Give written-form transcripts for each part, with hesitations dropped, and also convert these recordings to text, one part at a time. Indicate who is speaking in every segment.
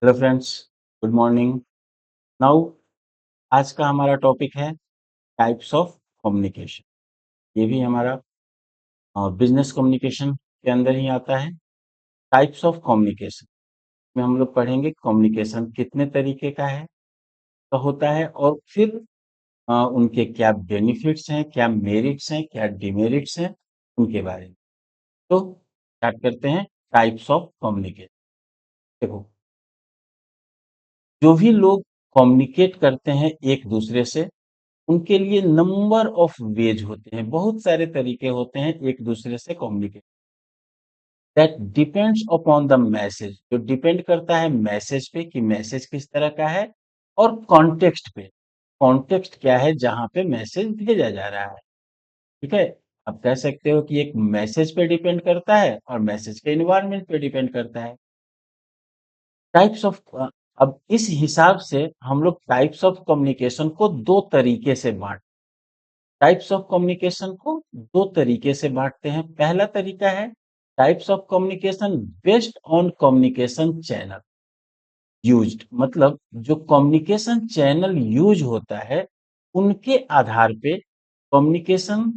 Speaker 1: Hello friends, good morning. Now आज का हमारा टॉपिक है टाइप्स ऑफ कम्युनिकेशन। ये भी हमारा बिजनेस कम्युनिकेशन के अंदर ही आता है। टाइप्स ऑफ कम्युनिकेशन में हम लोग पढ़ेंगे कम्युनिकेशन कितने तरीके का है तो होता है, और फिर उनके क्या बेनिफिट्स हैं, क्या मेरिट्स हैं, क्या डिमेरिट्स हैं, उनके बारे में। तो स्टार्ट करते हैं। Types of communication. देखो, जो भी लोग कम्युनिकेट करते हैं एक दूसरे से, उनके लिए नंबर ऑफ वेज होते हैं, बहुत सारे तरीके होते हैं एक दूसरे से communicate. That depends upon the message, जो डिपेंड करता है मैसेज पे कि मैसेज किस तरह का है, और कॉन्टेक्स्ट पे, कॉन्टेक्स्ट क्या है जहां पे मैसेज भेजा जा रहा है। ठीक है। आप कह सकते हो कि एक मैसेज पे डिपेंड करता है और मैसेज के इन्वायरमेंट पे डिपेंड करता है। टाइप्स ऑफ अब इस हिसाब से हम लोग टाइप्स ऑफ कम्युनिकेशन को दो तरीके से बांट टाइप्स ऑफ कम्युनिकेशन को दो तरीके से बांटते हैं। पहला तरीका है types of communication based on communication channel used, मतलब जो कम्युनिकेशन चैनल यूज होता है उनके आधार पे कम्युनिकेशन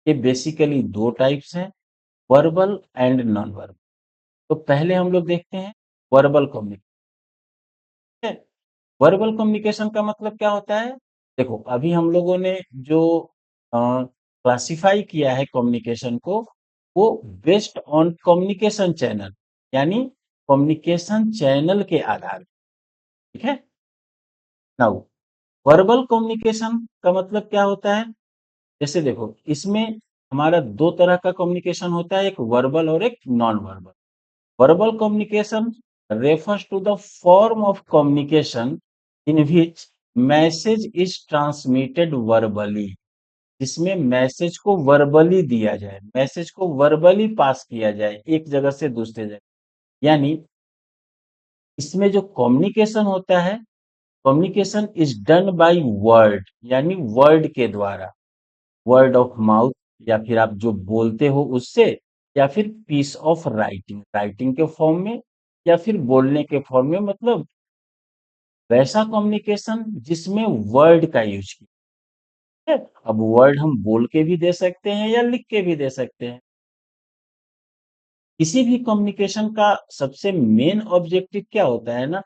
Speaker 1: के बेसिकली दो टाइप्स हैं, वर्बल एंड नॉन वर्बल। तो पहले हम लोग देखते हैं वर्बल कम्युनिकेशन। वर्बल कम्युनिकेशन का मतलब क्या होता है? देखो, अभी हम लोगों ने जो क्लासिफाई किया है कम्युनिकेशन को, वो बेस्ड ऑन कम्युनिकेशन चैनल, यानी कम्युनिकेशन चैनल के आधार पर। ठीक है। नाउ वर्बल कम्युनिकेशन का मतलब क्या होता है? जैसे देखो, इसमें हमारा दो तरह का कम्युनिकेशन होता है, एक वर्बल और एक non verbal. Verbal communication refers to the form of communication in which message is transmitted verbally, जिसमें मैसेज को वर्बली दिया जाए, मैसेज को वर्बली पास किया जाए एक जगह से दूसरे जगह। यानी इसमें जो कम्युनिकेशन होता है, communication is done by word, यानी वर्ड के द्वारा, वर्ड ऑफ माउथ, या फिर आप जो बोलते हो उससे, या फिर पीस ऑफ राइटिंग, राइटिंग के फॉर्म में, या फिर बोलने के फॉर्म में, मतलब वैसा कम्युनिकेशन जिसमें वर्ड का यूज किया है। अब वर्ड हम बोल के भी दे सकते हैं या लिख के भी दे सकते हैं। किसी भी कम्युनिकेशन का सबसे मेन ऑब्जेक्टिव क्या होता है ना,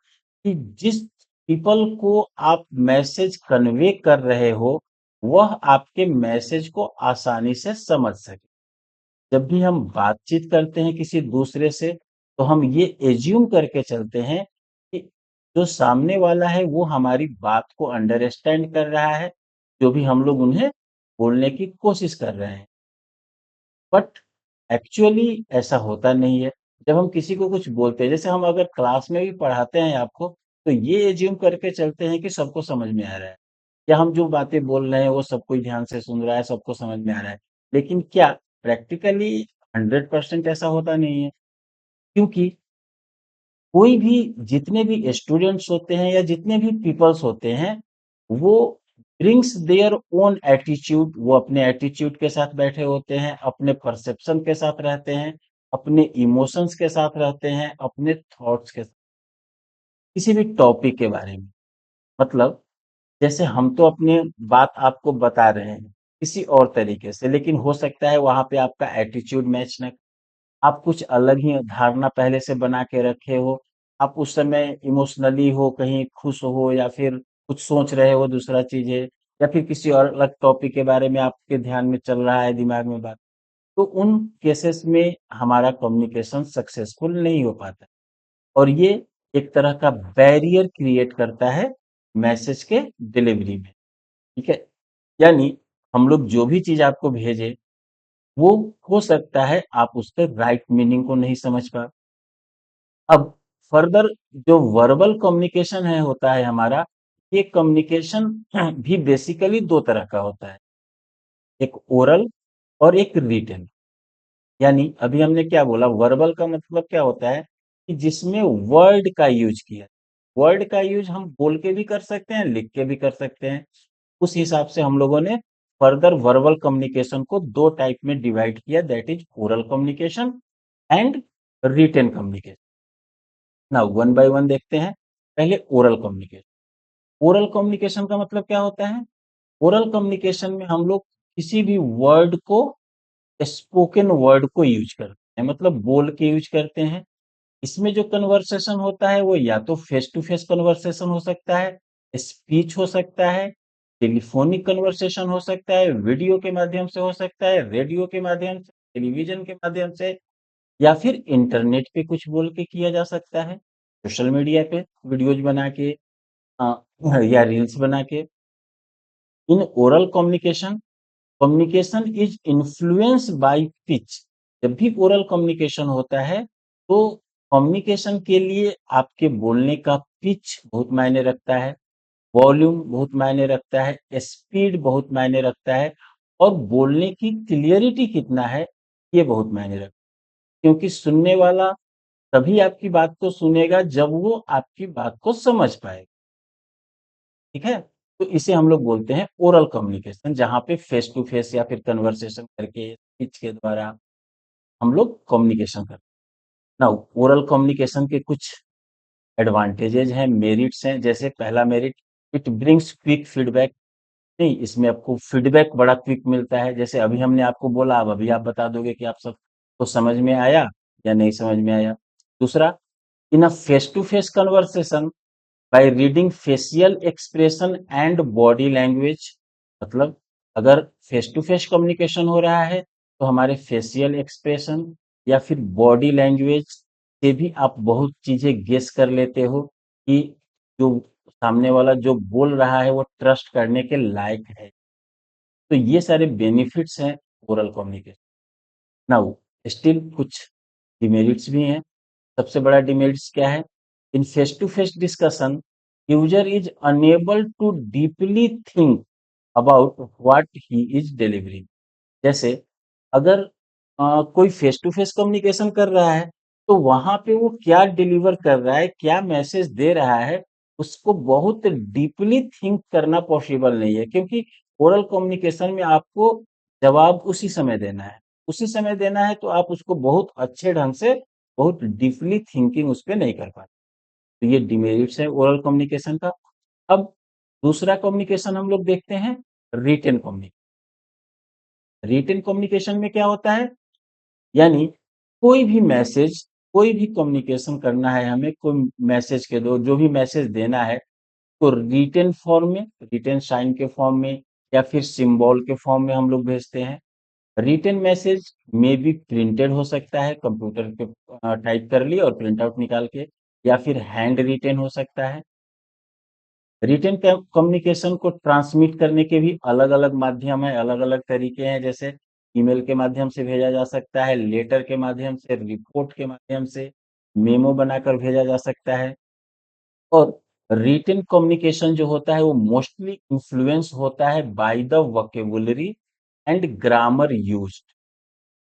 Speaker 1: कि जिस पीपल को आप मैसेज कन्वे कर रहे हो, वह आपके मैसेज को आसानी से समझ सके। जब भी हम बातचीत करते हैं किसी दूसरे से, तो हम ये एज्यूम करके चलते हैं कि जो सामने वाला है वो हमारी बात को अंडरस्टैंड कर रहा है, जो भी हम लोग उन्हें बोलने की कोशिश कर रहे हैं। बट एक्चुअली ऐसा होता नहीं है। जब हम किसी को कुछ बोलते हैं, जैसे हम अगर क्लास में भी पढ़ाते हैं आपको, तो ये एज्यूम करके चलते हैं कि सबको समझ में आ रहा है, या हम जो बातें बोल रहे हैं वो सब कोई ध्यान से सुन रहा है, सबको समझ में आ रहा है। लेकिन क्या प्रैक्टिकली 100% ऐसा होता नहीं है? क्योंकि कोई भी, जितने भी स्टूडेंट्स होते हैं या जितने भी पीपल्स होते हैं, वो ब्रिंग्स देयर ओन एटीट्यूड, वो अपने एटीट्यूड के साथ बैठे होते हैं, अपने परसेप्शन के साथ रहते हैं, अपने इमोशंस के साथ रहते हैं, अपने थॉट्स के साथ, किसी भी टॉपिक के बारे में। मतलब जैसे हम तो अपनी बात आपको बता रहे हैं किसी और तरीके से, लेकिन हो सकता है वहां पे आपका एटीट्यूड मैच न, आप कुछ अलग ही धारणा पहले से बना के रखे हो। आप उस समय इमोशनली हो, कहीं खुश हो, या फिर कुछ सोच रहे हो दूसरा चीज है, या फिर किसी और अलग टॉपिक के बारे में आपके ध्यान में चल रहा है, दिमाग में बात। तो उन केसेस में हमारा कम्युनिकेशन सक्सेसफुल नहीं हो पाता, और ये एक तरह का बैरियर क्रिएट करता है मैसेज के डिलीवरी में। ठीक है। यानी हम लोग जो भी चीज आपको भेजे, वो हो सकता है आप उसके राइट मीनिंग को नहीं समझ पा। अब फर्दर जो वर्बल कम्युनिकेशन है होता है हमारा, ये कम्युनिकेशन भी बेसिकली दो तरह का होता है, एक ओरल और एक रिटन। यानी अभी हमने क्या बोला, वर्बल का मतलब क्या होता है, कि जिसमें वर्ड का यूज किया। वर्ड का यूज हम बोल के भी कर सकते हैं, लिख के भी कर सकते हैं। उस हिसाब से हम लोगों ने फर्दर वर्बल कम्युनिकेशन को दो टाइप में डिवाइड किया, that is oral communication and written communication. Now one by one देखते हैं। पहले ओरल कम्युनिकेशन। ओरल कम्युनिकेशन का मतलब क्या होता है? ओरल कम्युनिकेशन में हम लोग किसी भी वर्ड को, स्पोकन वर्ड को यूज करते हैं, मतलब बोल के यूज करते हैं। इसमें जो कन्वर्सेशन होता है वो या तो फेस टू फेस कन्वर्सेशन हो सकता है, स्पीच हो सकता है, टेलीफोनिक कन्वर्सेशन हो सकता है, वीडियो के माध्यम से हो सकता है, रेडियो के माध्यम से, टेलीविजन के माध्यम से, या फिर इंटरनेट पे कुछ बोल के किया जा सकता है, सोशल मीडिया पे वीडियोज बना के, अ, या रील्स बना के। In oral communication, communication is influence by pitch. जब भी ओरल कम्युनिकेशन होता है तो कम्युनिकेशन के लिए आपके बोलने का पिच बहुत मायने रखता है, वॉल्यूम बहुत मायने रखता है, स्पीड बहुत मायने रखता है, और बोलने की क्लियरिटी कितना है ये बहुत मायने रखता है। क्योंकि सुनने वाला तभी आपकी बात को सुनेगा जब वो आपकी बात को समझ पाएगा। ठीक है? तो इसे हम लोग बोलते हैं ओरल कम्युनिकेशन, जहाँ पे फेस टू फेस या फिर कन्वर्सेशन करके, स्पीच के द्वारा हम लोग कम्युनिकेशन करते हैं। नाउ ओरल कम्युनिकेशन के कुछ एडवांटेजेज हैं, मेरिट्स हैं। जैसे पहला merit, it brings quick feedback. नहीं, इसमें आपको फीडबैक बड़ा क्विक मिलता है। जैसे अभी हमने आपको बोला, अब अभी आप बता दोगे कि आप सबको समझ में आया या नहीं समझ में आया। दूसरा, in a face to face conversation, by reading facial expression and body language. मतलब अगर फेस टू फेस कम्युनिकेशन हो रहा है तो हमारे फेशियल एक्सप्रेशन या फिर बॉडी लैंग्वेज से भी आप बहुत चीजें गेस कर लेते हो कि जो सामने वाला जो बोल रहा है वो ट्रस्ट करने के लायक है। तो ये सारे बेनिफिट्स हैं ओरल कम्युनिकेशन। नाउ स्टिल कुछ डिमेरिट्स भी हैं। सबसे बड़ा डिमेरिट्स क्या है? In face to face discussion, user is unable to deeply think about what he is delivering. जैसे अगर कोई फेस टू फेस कम्युनिकेशन कर रहा है तो वहां पे वो क्या डिलीवर कर रहा है, क्या मैसेज दे रहा है, उसको बहुत डीपली थिंक करना पॉसिबल नहीं है। क्योंकि ओरल कम्युनिकेशन में आपको जवाब उसी समय देना है, उसी समय देना है, तो आप उसको बहुत अच्छे ढंग से, बहुत डीपली थिंकिंग उस पर नहीं कर पाते। तो ये डिमेरिट्स है ओरल कम्युनिकेशन का। अब दूसरा कम्युनिकेशन हम लोग देखते हैं, रिटन कम्युनिकेशन। रिटन कम्युनिकेशन में क्या होता है? यानी कोई भी मैसेज, कोई भी कम्युनिकेशन करना है हमें, कोई मैसेज के दो, जो भी मैसेज देना है, तो रिटन फॉर्म में, रिटन साइन के फॉर्म में, या फिर सिंबल के फॉर्म में हम लोग भेजते हैं। रिटन मैसेज में भी प्रिंटेड हो सकता है, कंप्यूटर पे टाइप कर लिया और प्रिंट आउट निकाल के, या फिर हैंड रिटन हो सकता है। रिटन कम्युनिकेशन को ट्रांसमिट करने के भी अलग अलग माध्यम है, अलग अलग तरीके हैं। जैसे ईमेल के माध्यम से भेजा जा सकता है, लेटर के माध्यम से, रिपोर्ट के माध्यम से, मेमो बनाकर भेजा जा सकता है। और रिटन कम्युनिकेशन जो होता है वो मोस्टली इन्फ्लुएंस होता है by the vocabulary and grammar used.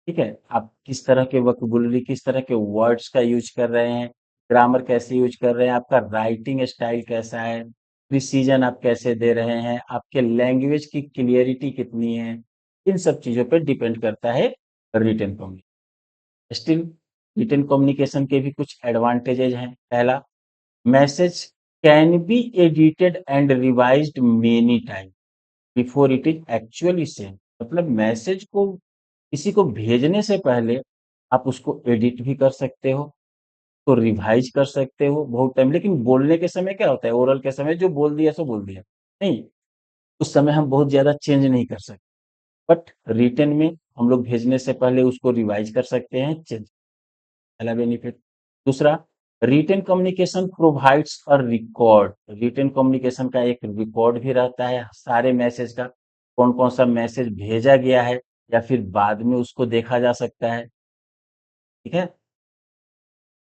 Speaker 1: ठीक है, आप किस तरह के वोकेबुलरी, किस तरह के वर्ड्स का यूज कर रहे हैं, ग्रामर कैसे यूज कर रहे हैं, आपका राइटिंग स्टाइल कैसा है, प्रिसीजन आप कैसे दे रहे हैं, आपके लैंग्वेज की क्लियरिटी कितनी है, इन सब चीजों पर डिपेंड करता है written communication. Still written communication के भी कुछ एडवांटेजेस हैं। पहला, message can be edited and revised many time before it is actually send. मतलब मैसेज को किसी को भेजने से पहले आप उसको एडिट भी कर सकते हो, तो रिवाइज कर सकते हो बहुत टाइम। लेकिन बोलने के समय क्या होता है, ओरल के समय जो बोल दिया सो बोल दिया, नहीं, उस समय हम बहुत ज्यादा चेंज नहीं कर सकते। बट रिटन में हम लोग भेजने से पहले उसको रिवाइज कर सकते हैं, चेंज। पहला बेनिफिट। दूसरा, written communication provides a record. Written communication का एक रिकॉर्ड भी रहता है सारे मैसेज का, कौन कौन सा मैसेज भेजा गया है, या फिर बाद में उसको देखा जा सकता है। ठीक है।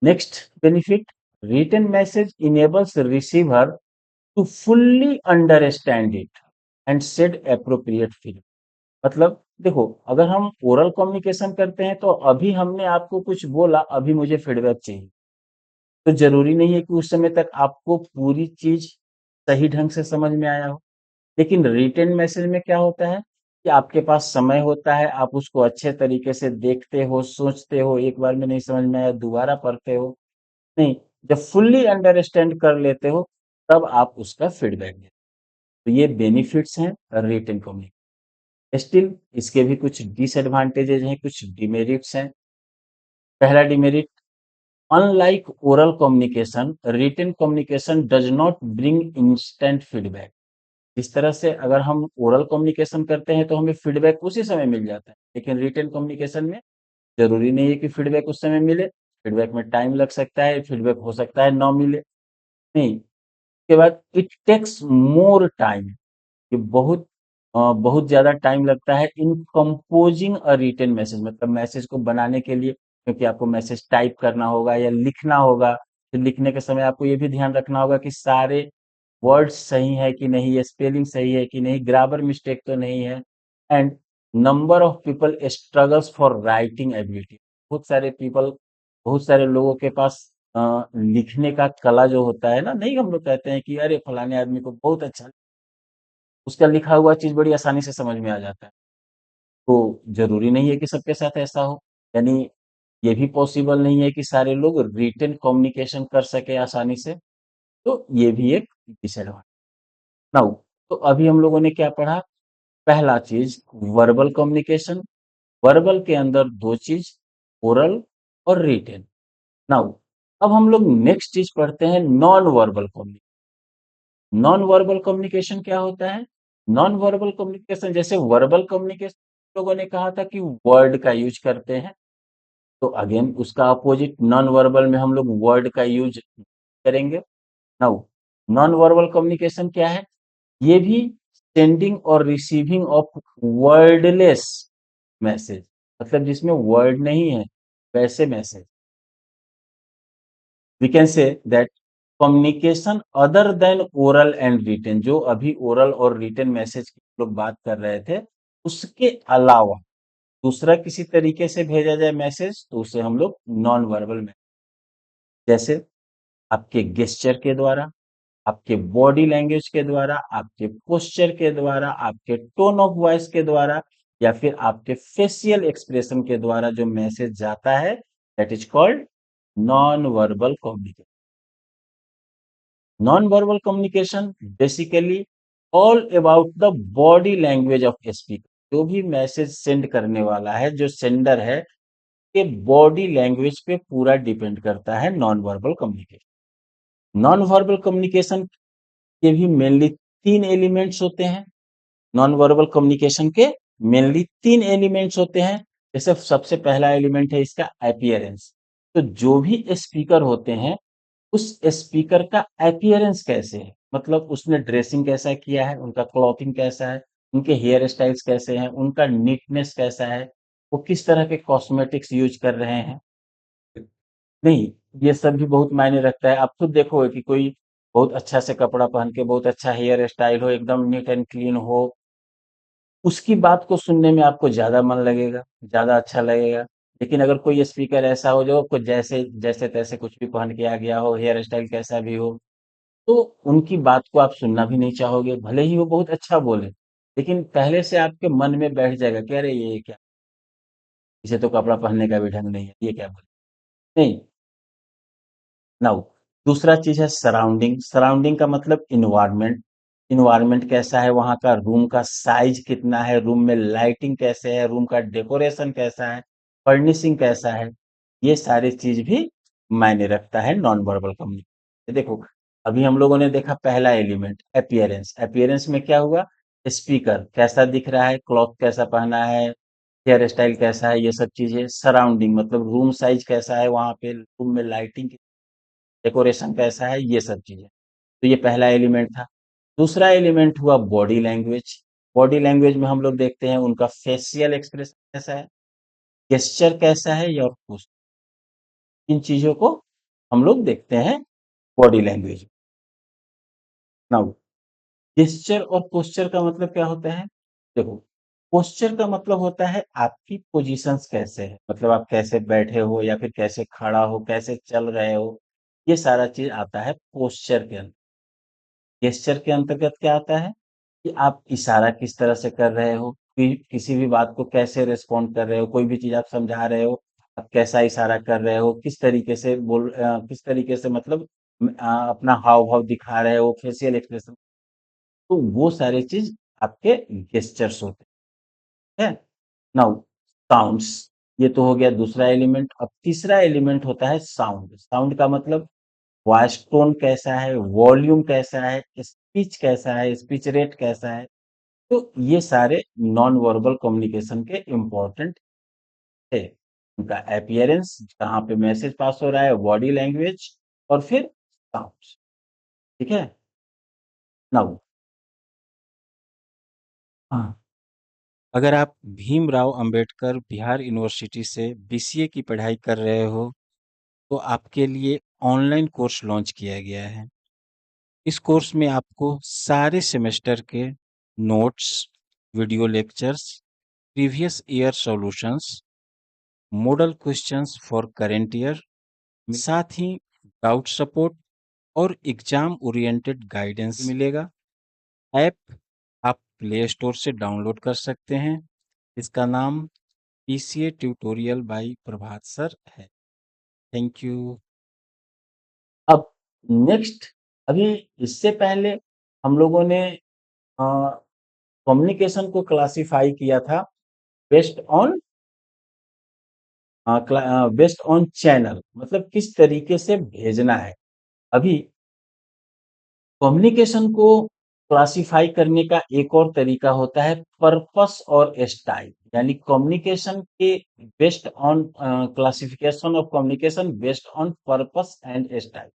Speaker 1: Next benefit, written message enables receiver to fully understand it and said appropriate feed. मतलब देखो, अगर हम ओरल कम्युनिकेशन करते हैं तो अभी हमने आपको कुछ बोला, अभी मुझे फीडबैक चाहिए, तो जरूरी नहीं है कि उस समय तक आपको पूरी चीज सही ढंग से समझ में आया हो। लेकिन रिटन मैसेज में क्या होता है कि आपके पास समय होता है, आप उसको अच्छे तरीके से देखते हो, सोचते हो, एक बार में नहीं समझ में आया दोबारा पढ़ते हो। नहीं, जब फुल्ली अंडरस्टैंड कर लेते हो तब आप उसका फीडबैक देते हो। तो ये बेनिफिट्स हैं रिटन कम्युनिकेशन। स्टिल इसके भी कुछ डिसएडवांटेजेस हैं, कुछ डिमेरिट्स हैं। पहला demerit, unlike oral communication, written communication does not bring instant feedback. इस तरह से अगर हम ओरल कम्युनिकेशन करते हैं तो हमें फीडबैक उसी समय मिल जाता है, लेकिन रिटन कम्युनिकेशन में जरूरी नहीं है कि फीडबैक उस समय मिले। फीडबैक में टाइम लग सकता है, फीडबैक हो सकता है ना मिले। नहीं, उसके बाद इट टेक्स मोर टाइम, ये बहुत ज़्यादा टाइम लगता है in composing a written message, मतलब मैसेज को बनाने के लिए, क्योंकि आपको मैसेज टाइप करना होगा या लिखना होगा। फिर लिखने के समय आपको ये भी ध्यान रखना होगा कि सारे वर्ड्स सही है कि नहीं, स्पेलिंग सही है कि नहीं, ग्रामर मिस्टेक तो नहीं है। And number of people struggles for writing ability, बहुत सारे लोगों के पास लिखने का कला जो होता है ना, नहीं हम लोग कहते हैं कि अरे फलाने आदमी को बहुत अच्छा, उसका लिखा हुआ चीज बड़ी आसानी से समझ में आ जाता है। तो जरूरी नहीं है कि सबके साथ ऐसा हो, यानी ये भी पॉसिबल नहीं है कि सारे लोग रिटन कम्युनिकेशन कर सके आसानी से। तो ये भी एक डिसएडवांटेज। नाउ, तो अभी हम लोगों ने क्या पढ़ा? पहला चीज वर्बल कम्युनिकेशन। वर्बल के अंदर दो चीज, ओरल और रिटेन। नाउ, अब हम लोग नेक्स्ट चीज पढ़ते हैं non verbal communication. Non verbal communication क्या होता है? नॉन वर्बल कम्युनिकेशन, जैसे वर्बल कम्युनिकेशन लोगों ने कहा था कि वर्ड का यूज करते हैं, तो अगेन उसका अपोजिट नॉन वर्बल में हम लोग वर्ड का यूज करेंगे। नाउ, नॉन वर्बल कम्युनिकेशन क्या है? ये भी सेंडिंग और रिसीविंग ऑफ वर्डलेस मैसेज, मतलब जिसमें वर्ड नहीं है वैसे message. We can say that communication other than oral and written, जो अभी ओरल और रिटन मैसेज की लोग बात कर रहे थे, उसके अलावा दूसरा किसी तरीके से भेजा जाए मैसेज, तो उसे हम लोग नॉन वर्बल में, जैसे आपके गेस्चर के द्वारा, आपके बॉडी लैंग्वेज के द्वारा, आपके पोस्चर के द्वारा, आपके टोन ऑफ वॉइस के द्वारा, या फिर आपके फेशियल एक्सप्रेशन के द्वारा जो मैसेज जाता है, that is called non verbal communication. Non verbal communication basically all about the body language of speaker. जो भी मैसेज सेंड करने वाला है, जो सेंडर है, के बॉडी लैंग्वेज पे पूरा डिपेंड करता है non verbal communication. Non verbal communication के भी मेनली तीन एलिमेंट्स होते हैं। नॉन वर्बल कम्युनिकेशन के मेनली तीन एलिमेंट्स होते हैं। जैसे सबसे पहला एलिमेंट है इसका अपीयरेंस। तो जो भी स्पीकर होते हैं, उस स्पीकर का अपीयरेंस कैसे है, मतलब उसने ड्रेसिंग कैसा किया है, उनका क्लॉथिंग कैसा है, उनके हेयर स्टाइल्स कैसे हैं, उनका नीटनेस कैसा है, वो किस तरह के कॉस्मेटिक्स यूज कर रहे हैं। नहीं, ये सब भी बहुत मायने रखता है। आप खुद देखोगे कि कोई बहुत अच्छा से कपड़ा पहन के, बहुत अच्छा हेयर स्टाइल हो, एकदम नीट एंड क्लीन हो, उसकी बात को सुनने में आपको ज्यादा मन लगेगा, ज्यादा अच्छा लगेगा। लेकिन अगर कोई स्पीकर ऐसा हो जो आपको जैसे जैसे तैसे कुछ भी पहन के आ गया हो, हेयर स्टाइल कैसा भी हो, तो उनकी बात को आप सुनना भी नहीं चाहोगे, भले ही वो बहुत अच्छा बोले, लेकिन पहले से आपके मन में बैठ जाएगा कि अरे ये क्या, इसे तो कपड़ा पहनने का भी ढंग नहीं है, ये क्या बोले। नहीं। नाउ, दूसरा चीज है सराउंडिंग। सराउंडिंग का मतलब इन्वायरमेंट। इन्वायरमेंट कैसा है, वहां का रूम का साइज कितना है, रूम में लाइटिंग कैसे है, रूम का डेकोरेशन कैसा है, फर्निशिंग कैसा है, ये सारी चीज भी मायने रखता है नॉन वर्बल कम्युनिकेशन। देखो, अभी हम लोगों ने देखा पहला एलिमेंट अपीयरेंस। अपीयरेंस में क्या हुआ? स्पीकर कैसा दिख रहा है, क्लॉथ कैसा पहना है, हेयर स्टाइल कैसा है, ये सब चीजें। सराउंडिंग मतलब रूम साइज कैसा है, वहां पे रूम में लाइटिंग, डेकोरेशन कैसा है, ये सब चीजें। तो ये पहला एलिमेंट था। दूसरा एलिमेंट हुआ बॉडी लैंग्वेज। बॉडी लैंग्वेज में हम लोग देखते हैं उनका फेशियल एक्सप्रेशन कैसा है, गेस्चर कैसा है, या कुछ इन चीजों को हम लोग देखते हैं बॉडी लैंग्वेज। नाउ, गेस्चर और पोस्चर का मतलब क्या होता है? देखो, पोस्चर का मतलब होता है आपकी पोजीशंस कैसे है, मतलब आप कैसे बैठे हो, या फिर कैसे खड़ा हो, कैसे चल रहे हो, ये सारा चीज आता है पोस्चर के अंदर। गेस्चर के अंतर्गत क्या आता है कि आप इशारा किस तरह से कर रहे हो, किसी भी बात को कैसे रिस्पॉन्ड कर रहे हो, कोई भी चीज आप समझा रहे हो, आप कैसा इशारा कर रहे हो, किस तरीके से किस तरीके से मतलब अपना हाव भाव दिखा रहे हो, फेशियल एक्सप्रेशन, तो वो सारे चीज आपके गेस्चर्स होते हैं। नाउ साउंड्स, ये तो हो गया दूसरा एलिमेंट। अब तीसरा एलिमेंट होता है साउंड। साउंड का मतलब वॉइस टोन कैसा है, वॉल्यूम कैसा है, स्पीच कैसा है, स्पीच रेट कैसा है। तो ये सारे नॉन वर्बल कम्युनिकेशन के इम्पोर्टेंट है। उनका अपीयरेंस, कहाँ पे मैसेज पास हो रहा है, बॉडी लैंग्वेज, और फिर साउंड। ठीक है। नाउ हाँ, अगर आप भीमराव अंबेडकर बिहार यूनिवर्सिटी से बीसीए की पढ़ाई कर रहे हो, तो आपके लिए ऑनलाइन कोर्स लॉन्च किया गया है। इस कोर्स में आपको सारे सेमेस्टर के notes, video lectures, previous year solutions, model questions for current year, साथ ही डाउट सपोर्ट और एग्जाम ओरिएंटेड गाइडेंस मिलेगा। ऐप आप प्ले स्टोर से डाउनलोड कर सकते हैं। इसका नाम PCA tutorial by Prabhat sir है। Thank you. अब नेक्स्ट, अभी इससे पहले हम लोगों ने कम्युनिकेशन को क्लासिफाई किया था based on based on channel, मतलब किस तरीके से भेजना है। अभी कम्युनिकेशन को क्लासिफाई करने का एक और तरीका होता है पर्पस और स्टाइल। यानी कम्युनिकेशन के based on classification of communication based on purpose and style.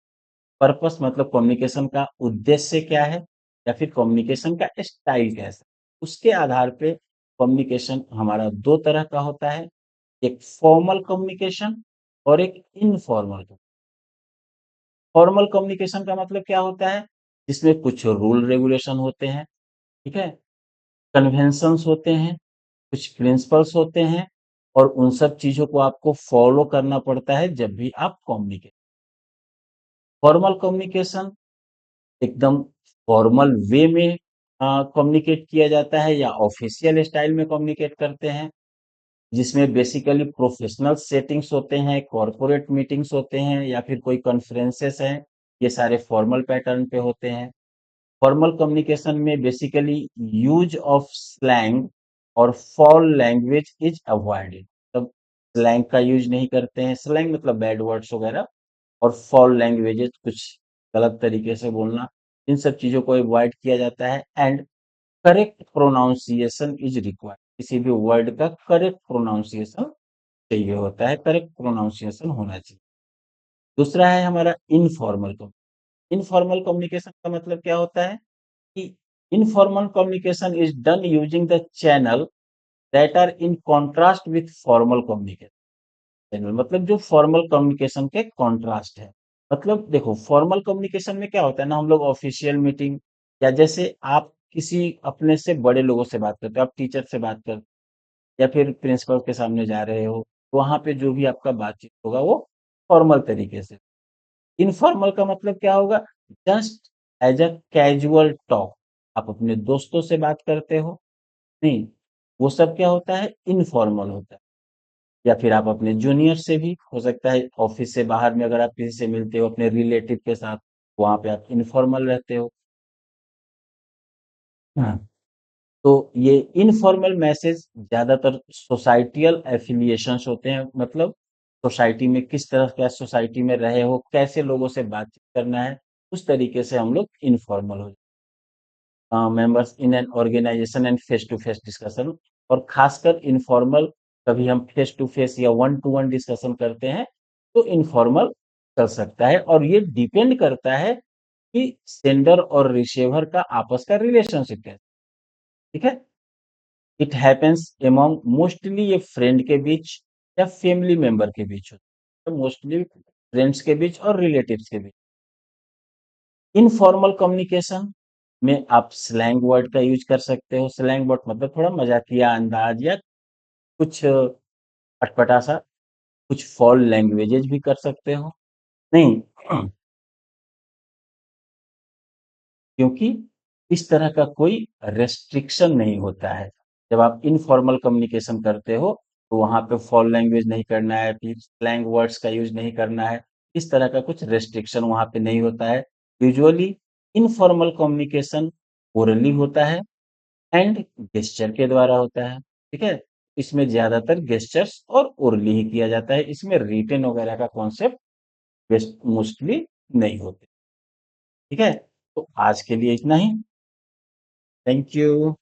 Speaker 1: Purpose मतलब कम्युनिकेशन का उद्देश्य क्या है, या फिर कम्युनिकेशन का स्टाइल कैसा है। उसके आधार पे कम्युनिकेशन हमारा दो तरह का होता है, एक फॉर्मल कम्युनिकेशन और एक इनफॉर्मल। फॉर्मल कम्युनिकेशन का मतलब क्या होता है, जिसमें कुछ रूल रेगुलेशन होते हैं, ठीक है, कन्वेंशंस होते हैं, कुछ प्रिंसिपल्स होते हैं, और उन सब चीजों को आपको फॉलो करना पड़ता है जब भी आप कम्युनिकेट। फॉर्मल कम्युनिकेशन एकदम फॉर्मल वे में कम्युनिकेट किया जाता है या ऑफिशियल स्टाइल में कम्युनिकेट करते हैं, जिसमें बेसिकली प्रोफेशनल सेटिंग्स होते हैं, कॉरपोरेट मीटिंग्स होते हैं, या फिर कोई कॉन्फ्रेंसेस हैं। ये सारे फॉर्मल पैटर्न पे होते हैं। फॉर्मल कम्युनिकेशन में बेसिकली यूज ऑफ स्लैंग और फॉल लैंग्वेज इज अवॉइडेड। मतलब स्लैंग का यूज नहीं करते हैं, स्लैंग मतलब बैड वर्ड्स वगैरह, और फॉल लैंग्वेजेस कुछ गलत तरीके से बोलना, इन सब चीजों को अवॉइड किया जाता है। And correct pronunciation is required. किसी भी वर्ड का करेक्ट प्रोनाउंसिएशन चाहिए होता है, करेक्ट प्रोनाउंसिएशन होना चाहिए। दूसरा है हमारा इनफॉर्मल कम्युनिकेशन। इनफॉर्मल कम्युनिकेशन का मतलब क्या होता है कि informal communication is done using the channel that are in contrast with formal communication. Channel मतलब जो फॉर्मल कम्युनिकेशन के कॉन्ट्रास्ट है। मतलब देखो, फॉर्मल कम्युनिकेशन में क्या होता है ना, हम लोग ऑफिशियल मीटिंग, या जैसे आप किसी अपने से बड़े लोगों से बात करते हो, आप टीचर से बात करते हो, या फिर प्रिंसिपल के सामने जा रहे हो, तो वहां पे जो भी आपका बातचीत होगा वो फॉर्मल तरीके से। इनफॉर्मल का मतलब क्या होगा, just as a casual talk. आप अपने दोस्तों से बात करते हो, नहीं, वो सब क्या होता है, इनफॉर्मल होता है। या फिर आप अपने जूनियर से भी हो सकता है, ऑफिस से बाहर में अगर आप किसी से मिलते हो अपने रिलेटिव के साथ, वहां पे आप इनफॉर्मल रहते हो। हाँ, तो ये इनफॉर्मल मैसेज ज्यादातर सोसाइटियल एफिलिएशंस होते हैं। मतलब सोसाइटी में किस तरह का सोसाइटी में रहे हो, कैसे लोगों से बातचीत करना है, उस तरीके से हम लोग इनफॉर्मल हो members in an organization and face to face discussion. और खासकर इनफॉर्मल, कभी हम फेस टू फेस या वन टू वन डिस्कशन करते हैं, तो इनफॉर्मल कर सकता है। और ये डिपेंड करता है कि सेंडर और रिसीवर का आपस का रिलेशनशिप कैसा, ठीक है। इट हैपेंस एमॉन्ग, मोस्टली ये फ्रेंड के बीच या फैमिली मेंबर के बीच होता है, मोस्टली फ्रेंड्स के बीच और रिलेटिव्स के बीच। इनफॉर्मल कम्युनिकेशन में आप स्लैंग वर्ड का यूज कर सकते हो। स्लैंग वर्ड मतलब थोड़ा मजाकिया अंदाज, या कुछ अटपटा सा, कुछ फॉल लैंग्वेजेज भी कर सकते हो। नहीं, क्योंकि इस तरह का कोई रेस्ट्रिक्शन नहीं होता है। जब आप इनफॉर्मल कम्युनिकेशन करते हो, तो वहाँ पे फॉल लैंग्वेज नहीं करना है, फिर स्लैंग वर्ड्स का यूज़ नहीं करना है। इस तरह का कुछ रेस्ट्रिक्शन वहाँ पे नहीं होता है। यूजुअली इनफॉर्मल कम्युनिकेशन ओरली होता है एंड गेस्चर के द्वारा होता है। ठीक है? इसमें ज़्यादातर गेस्चर्स और ओरली ही किया जाता है। इसमें रिटन वगैरह का कॉन्सेप्ट मोस्टली नहीं होते। ठीक है? तो आज के लिए इतना ही। Thank you.